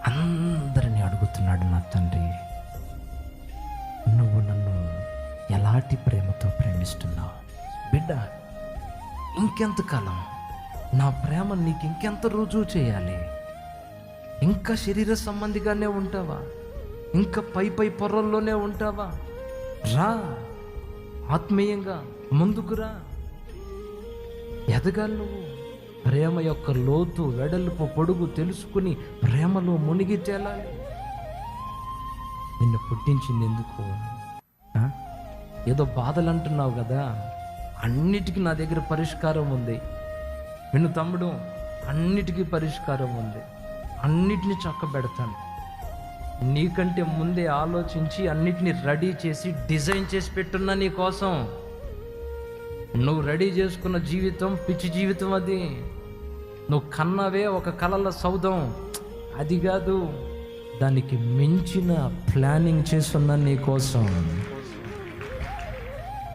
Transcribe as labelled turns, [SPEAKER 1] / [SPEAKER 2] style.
[SPEAKER 1] అందరినీ అడుగుతున్నాడు, నా తండ్రి నువ్వు నన్ను ఎలాంటి ప్రేమతో ప్రేమిస్తున్నావు బిడ్డ? ఇంకెంతకాలం నా ప్రేమ నీకు ఇంకెంత రుజువు చేయాలి? ఇంకా శరీర సంబంధిగానే ఉంటావా? ఇంకా పై పొరల్లోనే ఉంటావా? రా, ఆత్మీయంగా ముందుకు రా, ఎదగాలి. నువ్వు ప్రేమ యొక్క లోతు, వెడల్పు, పొడుగు తెలుసుకుని ప్రేమలో మునిగి తేలాలి. నిన్ను పుట్టించింది ఎందుకు? ఏదో బాధలు అంటున్నావు కదా, అన్నిటికీ నా దగ్గర పరిష్కారం ఉంది. విను తమ్ముడు, అన్నిటికీ పరిష్కారం ఉంది. అన్నిటినీ చక్కబెడతాను. నీకంటే ముందే ఆలోచించి అన్నిటినీ రెడీ చేసి డిజైన్ చేసి పెట్టున్నా నీ కోసం. నువ్వు రెడీ చేసుకున్న జీవితం పిచ్చి జీవితం. అది నువ్వు కన్నవే ఒక కలల సౌధం, అది కాదు. దానికి మించిన ప్లానింగ్ చేస్తున్నా నీ కోసం.